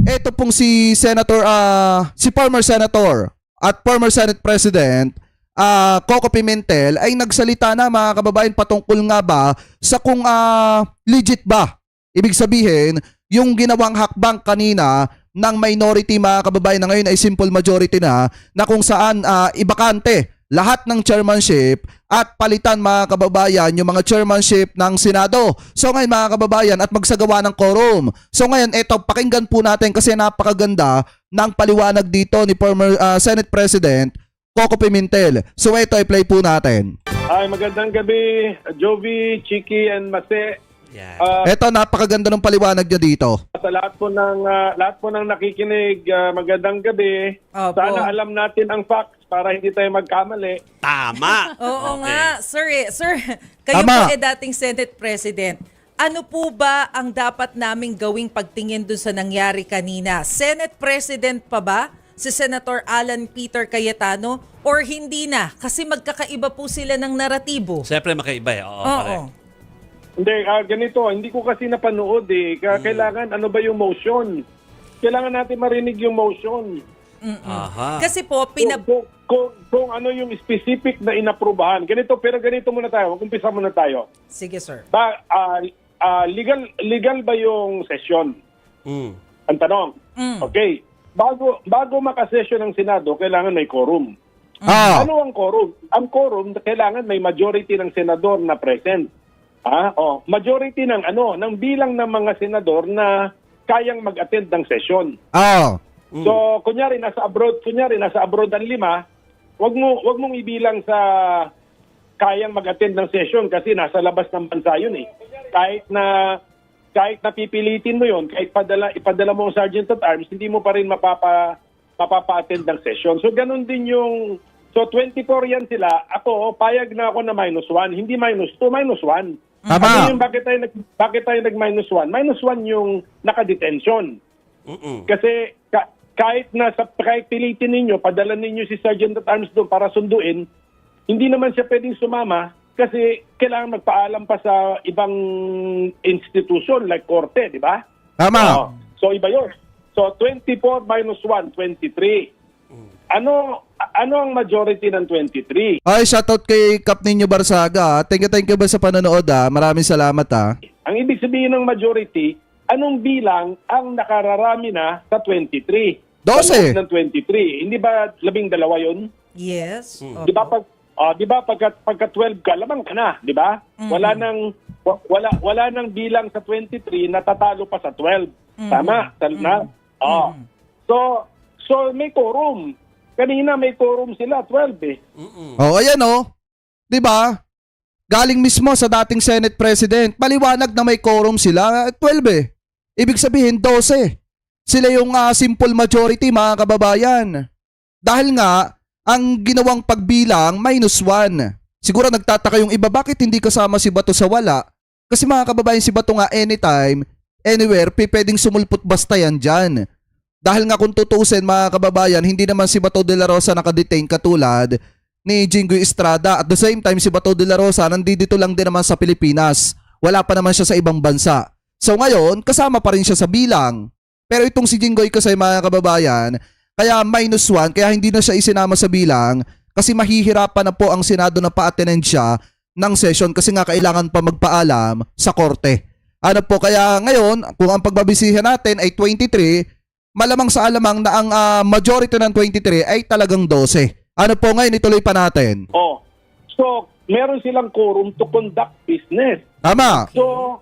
Ito pong si Senator, si former Senator at former Senate President, Coco Pimentel ay nagsalita na mga kababayan patungkol nga ba sa kung legit ba. Ibig sabihin, yung ginawang hakbang kanina ng minority mga kababayan na ngayon ay simple majority na kung saan ibakante lahat ng chairmanship at palitan mga kababayan yung mga chairmanship ng Senado. So ngayon mga kababayan at magsagawa ng quorum. So ngayon ito pakinggan po natin kasi napakaganda ng paliwanag dito ni former Senate President Coco Pimentel. So ito i-play po natin. Ay, magandang gabi, Jovi, Chiki, and Mase. Yeah. Ito napakaganda ng paliwanag niya dito. Sa lahat po ng nakikinig, magandang gabi. Opo. Sana alam natin ang facts para hindi tayo magkamali. Tama. Oo Okay. nga, sir. Sir, kayo Tama. po dating Senate President. Ano po ba ang dapat naming gawing pagtingin dun sa nangyari kanina? Senate President pa ba si Senator Alan Peter Cayetano or hindi na? Kasi magkakaiba po sila ng naratibo. Siyempre makaiba eh. Oo, Oo. correct. Hindi, ganito, hindi ko kasi napanood eh. Kailangan, ano ba yung motion? Kailangan natin marinig yung motion. Aha. Kasi po, Kung ano yung specific na inaprubahan. Pero ganito muna tayo. Mag-umpisa muna tayo. Sige, sir. Legal ba yung session? Mm. Ang tanong. Okay. Bago makasession ng Senado, kailangan may quorum. Ano ang quorum? Ang quorum, kailangan may majority ng senador na present. Majority ng bilang ng mga senador na kayang mag-attend ng session. So, kunyari nasa abroad ang 5, wag mong ibilang sa kayang mag-attend ng session kasi nasa labas ng bansa 'yun eh. Kahit na pipilitin mo 'yon, kahit ipadala mo ang Sergeant at Arms, hindi mo pa rin mapapa-attend ng session. So ganun din yung 24 yan sila. Ako, payag na ako na -1, hindi -2, -1. Tama. Ano yung bakit tayo nag -1? -1 yung naka-detention. Kasi kahit pilitin ninyo, padala ninyo si Sergeant at Arms doon para sunduin, hindi naman siya pwedeng sumama kasi kailangan magpaalam pa sa ibang institution like korte, di ba? Tama. So iba yun. So 24 -1, 23. Ano ang majority ng 23? Ay, shoutout kay Kap Ninyo Barsaga. Thank you ba sa panonood Maraming salamat Ang ibig sabihin ng majority, anong bilang ang nakararami na sa 23? 12. Sa loob ng 23. Hindi ba 12 yun? Yes. Di ba pagka 12 ka, lamang ka na, di ba? Wala nang bilang sa 23 na tatalo pa sa 12. Tama? So may quorum. Kanina may quorum sila, 12 eh. Ayan 'Di ba? Galing mismo sa dating Senate President. Paliwanag na may quorum sila, 12 eh. Ibig sabihin 12. Sila yung simple majority mga kababayan. Dahil nga ang ginawang pagbilang -1. Siguro nagtataka yung iba bakit hindi kasama si Bato sa wala. Kasi mga kababayan si Bato nga anytime, anywhere, pwedeng sumulpot basta yan dyan. Dahil nga kung tutusin mga kababayan, hindi naman si Bato de la Rosa nakadetain katulad ni Jinggoy Estrada. At the same time, si Bato de la Rosa nandito lang din naman sa Pilipinas. Wala pa naman siya sa ibang bansa. So ngayon, kasama pa rin siya sa bilang. Pero itong si Jinggoy kasi mga kababayan, kaya -1, kaya hindi na siya isinama sa bilang kasi mahihirapan na po ang Senado na pa-attend siya ng session kasi nga kailangan pa magpaalam sa korte. Ano po, kaya ngayon, kung ang pagbabisihan natin ay 23, malamang sa alamang na ang majority ng 23 ay talagang 12. Ano po ngayon, ituloy pa natin. So, meron silang quorum to conduct business. Tama. So,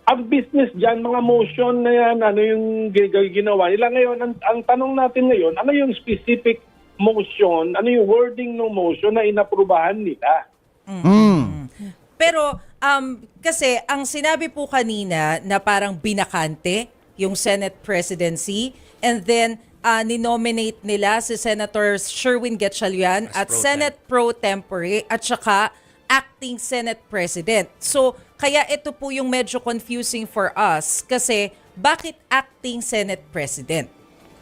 ang business dyan, mga motion na yan, ano yung ginawa nila ngayon, ang tanong natin ngayon, ano yung specific motion, ano yung wording ng motion na inaprubahan nila? Pero kasi ang sinabi po kanina na parang binakante yung Senate presidency and then ninominate nila si Senator Sherwin Gatchalian at Senate Pro Tempore at saka acting Senate President. So kaya ito po yung medyo confusing for us kasi bakit acting Senate President?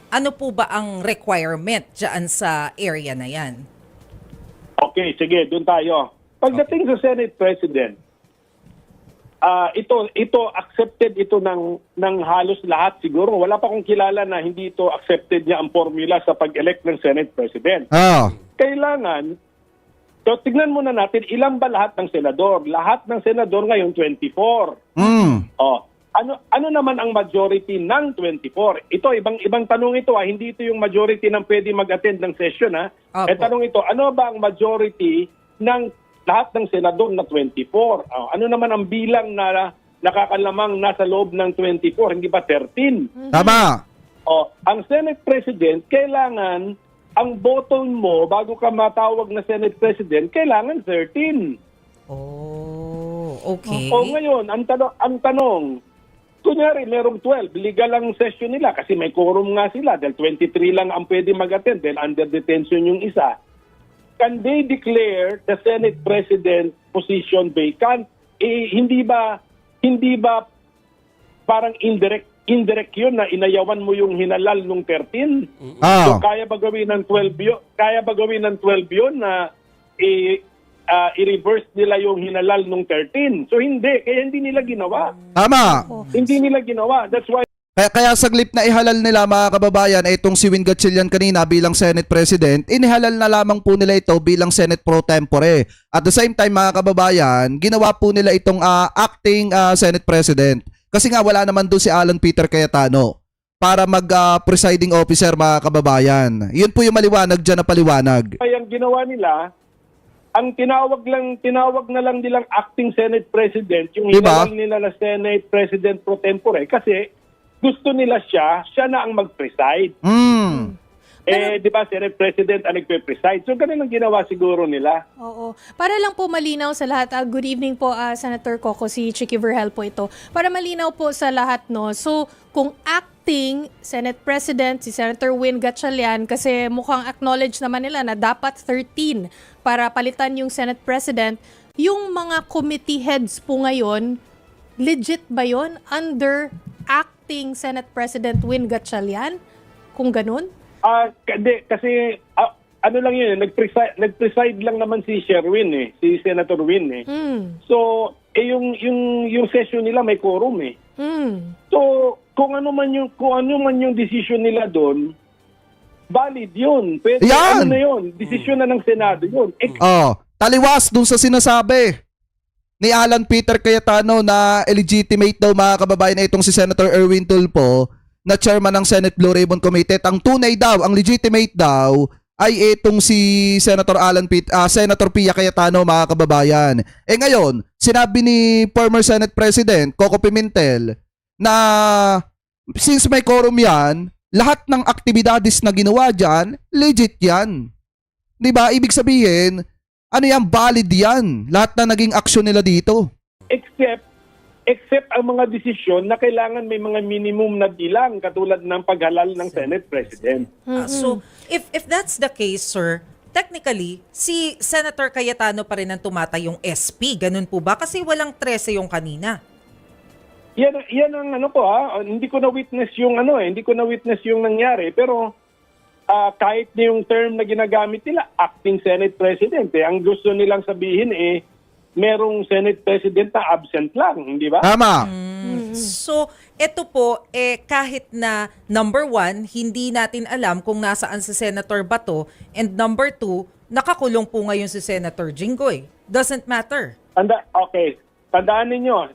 Ano po ba ang requirement dyan sa area na yan? Okay, sige, doon tayo. Pagdating sa Senate President, ito accepted ito ng halos lahat siguro. Wala pa akong kilala na hindi ito accepted niya ang formula sa pag-elect ng Senate President. Kailangan, so tignan muna natin, ilan ba lahat ng senador? Lahat ng senador ngayon, 24. Ano naman ang majority ng 24? Ito, ibang tanong ito. Hindi ito yung majority ng pwede mag-attend ng session. Opo. Tanong ito, ano ba ang majority ng lahat ng senador na 24? Ano naman ang bilang na nakakalamang nasa loob ng 24? Hindi ba 13? Tama. Ang Senate President, kailangan ang boto mo bago ka matawag na Senate President, kailangan 13. Okay. Ngayon, ang tanong, kunyari merong 12, legal ang session nila kasi may quorum nga sila dahil 23 lang ang pwede mag-attend dahil under detention yung isa. Can they declare the Senate President position vacant? Hindi ba parang indirect yun na inayawan mo yung hinalal nung 13? So kaya ba gawin ng 12 yun? Kaya ba gawin ng 12 yun na i-reverse nila yung hinalal nung 13? So hindi, kaya hindi nila ginawa. Tama. Hindi nila ginawa. That's why Kaya saglit na ihalal nila mga kababayan itong si Win Gatchalian kanina bilang Senate President, inihalal na lamang po nila ito bilang Senate Pro Tempore. At the same time mga kababayan, ginawa po nila itong acting Senate President. Kasi nga wala naman doon si Alan Peter Cayetano para mag-presiding officer mga kababayan. Yun po yung maliwanag dyan na paliwanag. ang ginawa nila, ang tinawag na lang nilang acting Senate President, yung Diba? hinalal nila na Senate President Pro Tempore kasi gusto nila siya na ang mag-preside. Di ba, Senate President ang nagpe-preside. So, ganun ang ginawa siguro nila. Oo. Para lang po malinaw sa lahat. Good evening po, Senator Coco, si Chicky Vergel po ito. Para malinaw po sa lahat, no? So, kung acting Senate President, si Senator Win Gatchalian, kasi mukhang acknowledge naman nila na dapat 13 para palitan yung Senate President, yung mga committee heads po ngayon, legit ba yon under acting Senate President Win Gatchalian? Kung ganun? Kasi ano lang yun, nag-preside lang naman si Sherwin si Senator Win So, yung session nila may quorum So, kung ano man yung decision nila doon, valid yun. Pwede, Yan! ano na yun, decision na ng Senado yun. Taliwas dun sa sinasabi ni Alan Peter Cayetano na illegitimate daw mga kababayan na itong si Senator Erwin Tulfo na chairman ng Senate Blue Ribbon Committee. Ang tunay daw, ang legitimate daw ay itong si Senator Pia Cayetano mga kababayan. Ngayon, sinabi ni former Senate President Coco Pimentel na since may quorum yan, lahat ng aktibidades na ginawa dyan, legit yan. Diba? Ibig sabihin, ano yan, valid yan. Lahat na naging aksyon nila dito. Except ang mga desisyon na kailangan may mga minimum na bilang katulad ng paghalal ng Senate President. So, if that's the case, sir, technically, si Senator Cayetano pa rin ang tumatay yung SP. Ganun po ba? Kasi walang 13 yung kanina. Yan ang ano po hindi ko na witness yung hindi ko na witness yung nangyari, pero kahit yung term na ginagamit nila, acting Senate President, ang gusto nilang sabihin merong Senate President na absent lang, hindi ba? Tama. So, ito po, kahit na number 1, hindi natin alam kung nasaan si Senator Bato, and number 2, nakakulong po ngayon si Senator Jinggoy. Doesn't matter. Okay. Tandaan niyo,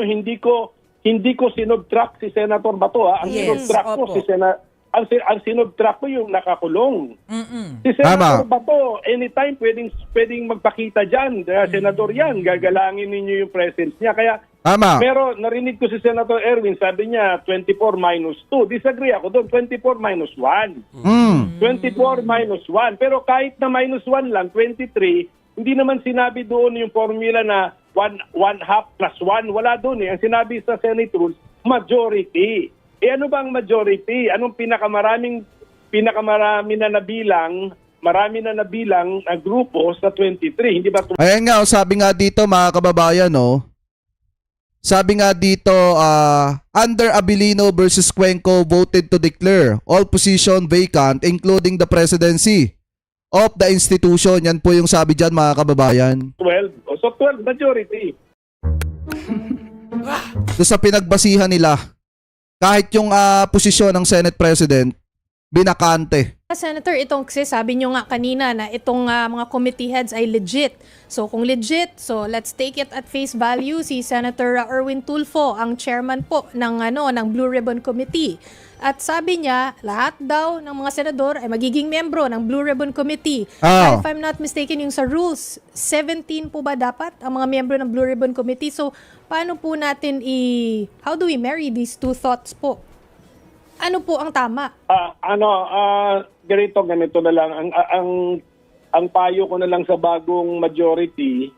hindi ko sinubtract si Senator Bato Ang Yes, sinubtract ko opo. ang sinubtract ko yung nakakulong. Si Tama. Senator Bato, anytime pwedeng magpakita diyan. Senador yan, gagalangin ninyo yung presence niya. Kaya Tama. pero narinig ko si Senator Erwin, sabi niya 24 minus 2. Disagree ako doon, 24 minus 1. 24 minus 1. Pero kahit na minus 1 lang, 23, hindi naman sinabi doon yung formula na 1 half plus 1. Wala doon Ang sinabi sa Senate rules, majority. Ano ba ang majority? Anong marami na nabilang na grupo sa 23? Hindi ba? Ayan nga, sabi nga dito mga kababayan, sabi nga dito, under Abilino versus Cuenco voted to declare all position vacant including the presidency of the institution. Yan po yung sabi dyan mga kababayan. 12. So 12 majority. Doon sa pinagbasihan nila. Kahit yung posisyon ng Senate President, binakante. Senator, itong kasi sabi nyo nga kanina na itong mga committee heads ay legit. So kung legit, so let's take it at face value. Si Senator Erwin Tulfo, ang chairman po ng Blue Ribbon Committee. At sabi niya, lahat daw ng mga senador ay magiging membro ng Blue Ribbon Committee. If I'm not mistaken, yung sa rules, 17 po ba dapat ang mga membro ng Blue Ribbon Committee? So paano po natin how do we marry these two thoughts po? Ano po ang tama? Ganito na lang ang payo ko na lang sa bagong majority.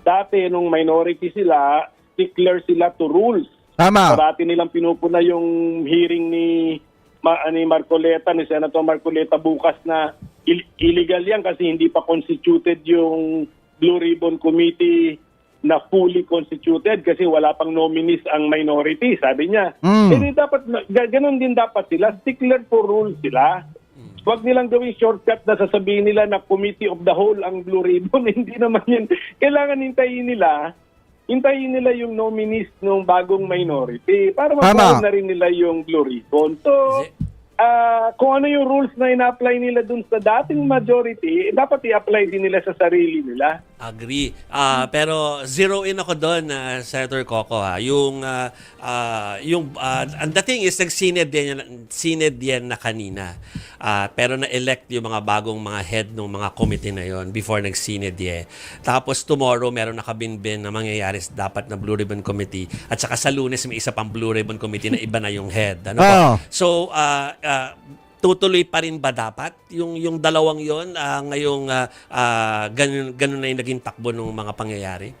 Dati nung minority sila, stickler sila to rules. Tama. Parati nilang pinupuna yung hearing ni Marcoleta, ni Senator Marcoleta bukas na illegal yan kasi hindi pa constituted yung Blue Ribbon Committee na fully constituted kasi wala pang nominees ang minority, sabi niya. Dapat, ganun din dapat sila. Stickler for rules sila. Huwag nilang gawing shortcut na sasabihin nila na committee of the whole ang Blue Ribbon. Hindi naman yun. Kailangan hintayin nila yung nominees ng bagong minority para mabuo na rin nila yung Blue Ribbon. So, kung ano yung rules na ina-apply nila dun sa dating majority, dapat i-apply din nila sa sarili nila. Agree. Pero zero in ako doon, Senator Coco. And the thing is, nag-synod yan na kanina. Pero na-elect yung mga bagong mga head ng mga committee na yon before nag-synod yan. Tapos tomorrow, meron nakabinbin na mangyayari dapat na Blue Ribbon Committee. At saka sa Lunes, may isa pang Blue Ribbon Committee na iba na yung head. Ano po? So, tutuloy pa rin ba dapat yung dalawang yon ngayong ganun na yung naging takbo ng mga pangyayari?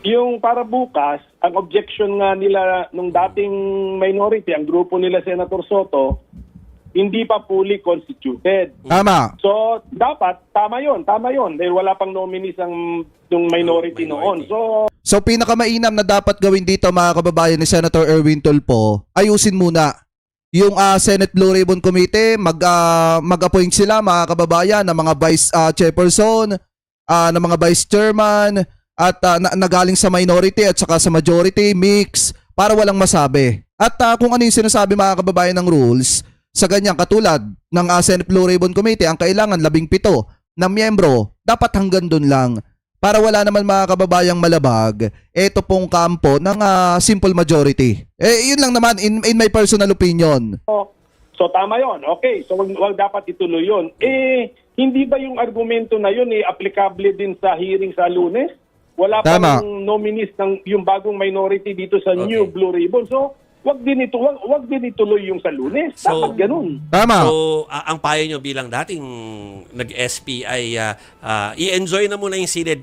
Yung para bukas, ang objection nga nila nung dating minority, ang grupo nila Senator Soto, hindi pa fully constituted. Tama. So, dapat, tama yon. Dahil wala pang nominees ang minority noon. So pinakamainam na dapat gawin dito mga kababayan ni Senator Erwin Tulfo, ayusin muna yung Senate Blue Ribbon Committee, mag-appoint sila mga kababayan ng mga vice chairperson, ng mga vice chairman at nagaling sa minority at saka sa majority mix para walang masabi. At kung ano yung sinasabi mga kababayan ng rules, sa ganyan katulad ng Senate Blue Ribbon Committee, ang kailangan 17 na miyembro, dapat hanggang doon lang. Para wala naman mga kababayang malabag, ito pong kampo ng simple majority. Yun lang naman in my personal opinion. So tama yon. Okay, so wag dapat ituloy yon. Hindi ba yung argumento na yun applicable din sa hearing sa Lunes? Wala pa nominees ng yung bagong minority dito sa new Blue Ribbon. So wag din ituloy yung sa Lunes. Dapat ganun. Tama. So, ang payo nyo bilang dating nag-SP ay i-enjoy na muna yung synod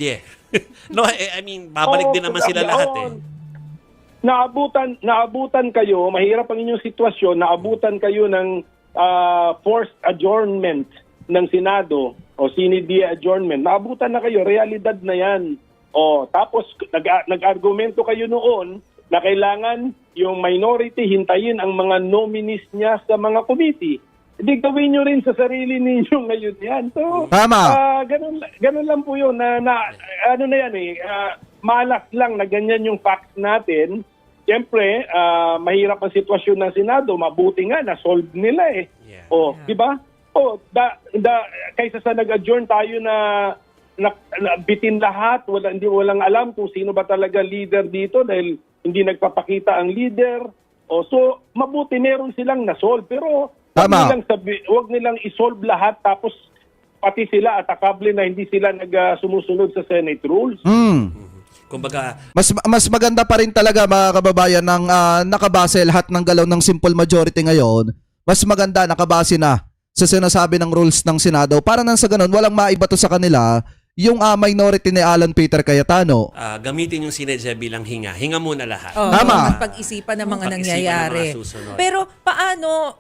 No, I mean, babalik din naman sila lahat Naabutan kayo, mahirap ang inyong sitwasyon, naabutan kayo ng forced adjournment ng Senado o sine die adjournment. Naabutan na kayo, realidad na yan. Tapos nag-argumento kayo noon na kailangan yung minority hintayin ang mga nominees niya sa mga committee. Hindi gawin nyo rin sa sarili ninyo ngayon yan. So, ganun lang po yun. Malas lang na ganyan yung facts natin. Siyempre, mahirap ang sitwasyon ng Senado. Mabuti nga, na-solve nila di ba? Kaysa sa nag-adjourn tayo na bitin lahat, walang alam kung sino ba talaga leader dito dahil hindi nagpapakita ang leader. So, mabuti meron silang na-solve. Pero wag nilang isolve lahat tapos pati sila atakable na hindi sila sumusunod sa Senate rules. Kumbaga, mas maganda pa rin talaga mga kababayan ng nakabase lahat ng galaw ng simple majority ngayon. Mas maganda nakabase na sa sinasabi ng rules ng Senado para nang sa ganun walang maibato sa kanila yung minority ni Alan Peter Cayetano. Gamitin yung sinedya bilang hinga. Hinga muna lahat. Tama. At pag-isipan ng mga nangyayari. Pero paano,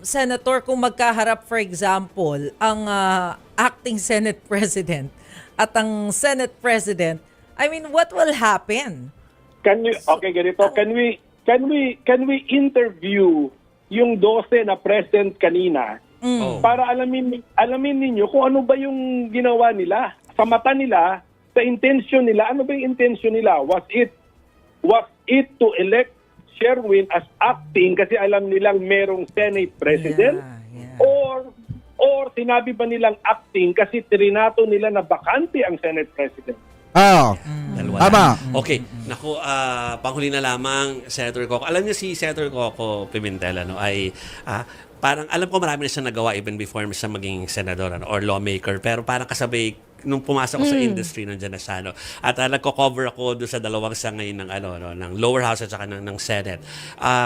Senator, kung magkaharap, for example, ang acting Senate President at ang Senate President, I mean, what will happen? Ganito. Can we interview yung 12 na present kanina para alamin ninyo kung ano ba yung ginawa nila. Sa mata nila, sa intention nila, ano ba yung intention nila? Was it to elect Sherwin as acting kasi alam nilang merong Senate President? Yeah. Or sinabi ba nilang acting kasi trinato nila na bakante ang Senate President? Dalawa Tama. lang. Okay. Naku, panghuli na lamang, Senator Coco. Alam niyo si Senator Coco Pimentel, ay parang alam ko marami na siya nagawa even before siya maging senador or lawmaker. Pero parang kasabay nung pumasok ko sa industry nandiyan na siya, no? At nagko-cover ako doon sa dalawang sangay ng ng lower house at saka ng Senate.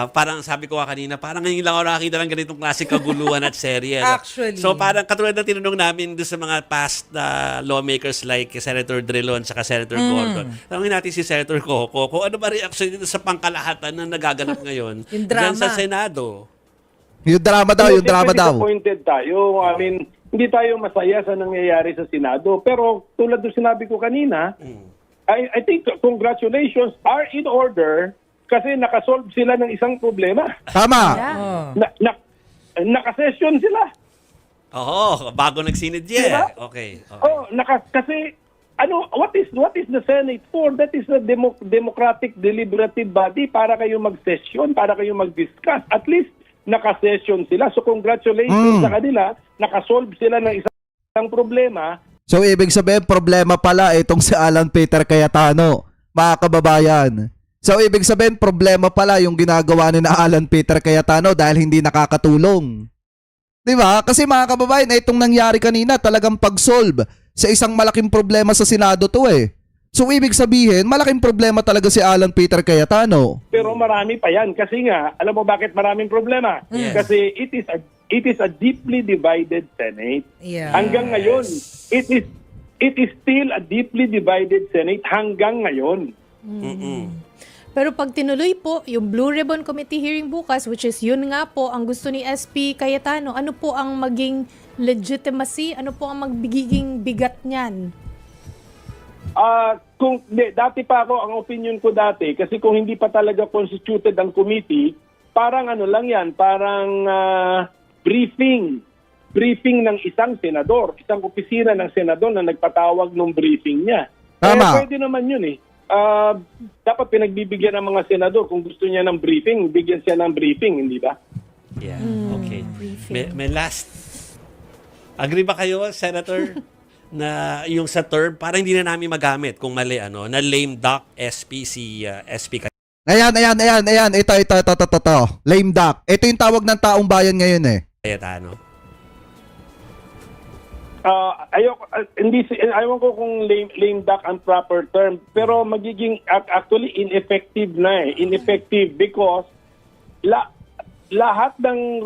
Parang sabi ko kanina, parang ngayon lang ako nakakita ng ganitong klaseng kaguluhan at serye. No? Actually. So parang katulad ng tinanong namin doon sa mga past lawmakers like Senator Drilon at Senator Gordon. Tanungin natin si Senator Coco kung ano ba reaction dito sa pangkalahatan na nagaganap ngayon Yung dyan drama. sa Senado. Yung drama daw, yung drama daw. Disappointed tayo. I mean, hindi tayo masaya sa nangyayari sa Senado. Pero tulad ng sinabi ko kanina, I think congratulations are in order kasi nakasolve sila ng isang problema. Tama. Yeah. Nakasession sila. Oo, bago nagsinidye. Diba? Okay. Kasi what is the Senate for? That is a democratic deliberative body para kayo mag-session, para kayo mag-discuss. At least nakasession sila. So congratulations sa kanila, nakasolve sila ng isang problema. So, ibig sabihin, problema pala itong si Alan Peter Cayetano, mga kababayan. So, ibig sabihin, problema pala yung ginagawa ni na Alan Peter Cayetano dahil hindi nakakatulong. Di ba? Kasi mga kababayan, itong nangyari kanina, talagang pag-solve sa isang malaking problema sa Senado to eh. So, ibig sabihin, malaking problema talaga si Alan Peter Cayetano. Pero marami pa yan. Kasi nga, alam mo bakit maraming problema? Yes. Kasi it is a deeply divided Senate. Yeah. Hanggang ngayon, it is still a deeply divided Senate hanggang ngayon. Pero pag tinuloy po yung Blue Ribbon Committee hearing bukas, which is yun nga po ang gusto ni SP Cayetano, ano po ang maging legitimacy? Ano po ang magiging bigat niyan? Dati pa ako, ang opinion ko dati, kasi kung hindi pa talaga constituted ang committee, parang ano lang yan, parang briefing ng isang senador, isang opisina ng senador na nagpatawag ng briefing niya. Tama. Pwede naman yun eh. Dapat pinagbibigyan ng mga senador kung gusto niya ng briefing, bigyan siya ng briefing, hindi ba? Yeah. Okay. briefing. May last. Agree ba kayo, Senator, na yung sa term, para hindi na namin magamit kung mali, na lame duck SP si SP Ayan. Ito. Lame duck. Ito yung tawag ng taong bayan ngayon eh. Cayetano? Ayaw ko kung lame duck ang proper term, pero magiging actually ineffective na eh. Ineffective because lahat ng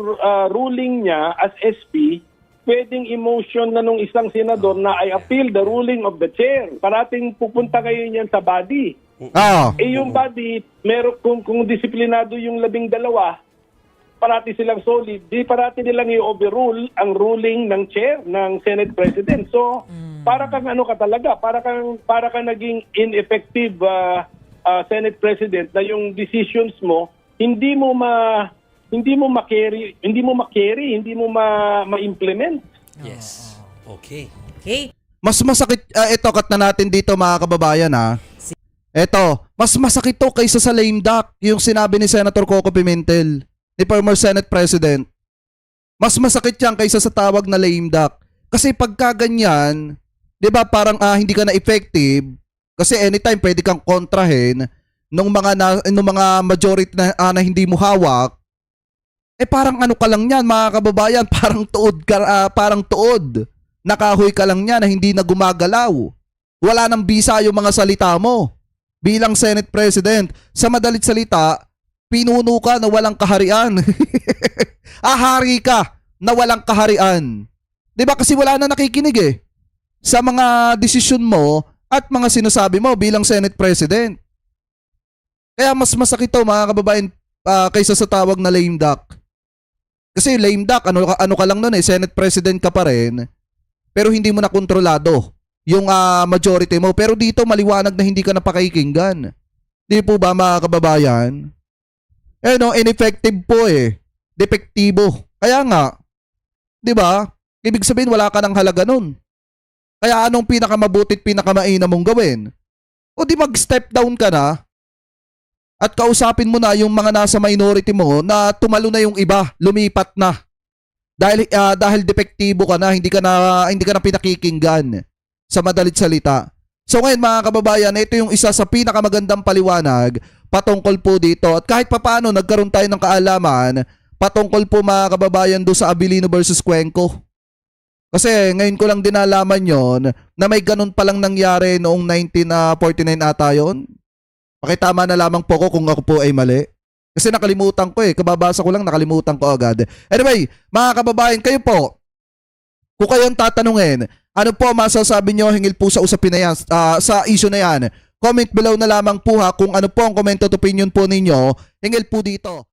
ruling niya as SP, pwedeng emotion na nung isang senador na I appeal the ruling of the chair. Parating pupunta kayo niyan sa body. Yung body, kung disiplinado yung 12, parati silang solid, di parati nilang i-overrule ang ruling ng chair ng Senate President. So, para kang para kang naging ineffective Senate President na yung decisions mo, hindi mo ma-implement. Yes. Okay. Mas masakit, ito cut na natin dito mga kababayan ha. Ito, mas masakit to kaysa sa lame duck, yung sinabi ni Senator Coco Pimentel, ni former Senate President. Mas masakit yan kaysa sa tawag na lame duck. Kasi pagka ganyan, di ba parang hindi ka na effective, kasi anytime pwede kang kontrahin nung mga majority na hindi mo hawak. Parang ano ka lang yan mga kababayan, parang tuod. Nakahoy ka lang yan na hindi na gumagalaw. Wala nang bisa yung mga salita mo. Bilang Senate President, sa madalit salita, pinuno ka na walang kaharian. Hari ka na walang kaharian. 'Di ba kasi wala na nakikinig eh sa mga desisyon mo at mga sinasabi mo bilang Senate President. Kaya mas masakit to mga kababayan kaysa sa tawag na lame duck. Kasi lame duck, ano ka lang nun eh, Senate President ka pa rin, pero hindi mo na kontrolado yung majority mo. Pero dito maliwanag na hindi ka na pakikinggan. Di po ba mga kababayan? Ineffective po eh. Depektibo. Kaya nga, di ba? Ibig sabihin wala ka ng halaga nun. Kaya anong pinakamabutit, pinakamaina mong gawin? O di mag-step down ka na at kausapin mo na yung mga nasa minority mo na tumalo na yung iba, lumipat na. Dahil depektibo ka na, hindi ka na pinakikinggan sa madalit salita. So ngayon mga kababayan, ito yung isa sa pinakamagandang paliwanag patungkol po dito. At kahit papaano nagkaroon tayo ng kaalaman patungkol po mga kababayan do sa Abilino versus Cuenco. Kasi ngayon ko lang din nalaman yon na may ganun palang nangyari noong 1949 ata yun. Pakitama na lamang po ko kung ako po ay mali. Kasi nakalimutan ko kababasa ko lang, nakalimutan ko agad. Anyway, mga kababayan, kayo po, kung kayong tatanungin, ano po masasabi nyo hingil po sa usapin na yan, sa issue na yan? Comment below na lamang po ha kung ano po ang comment at opinion po ninyo hingil po dito.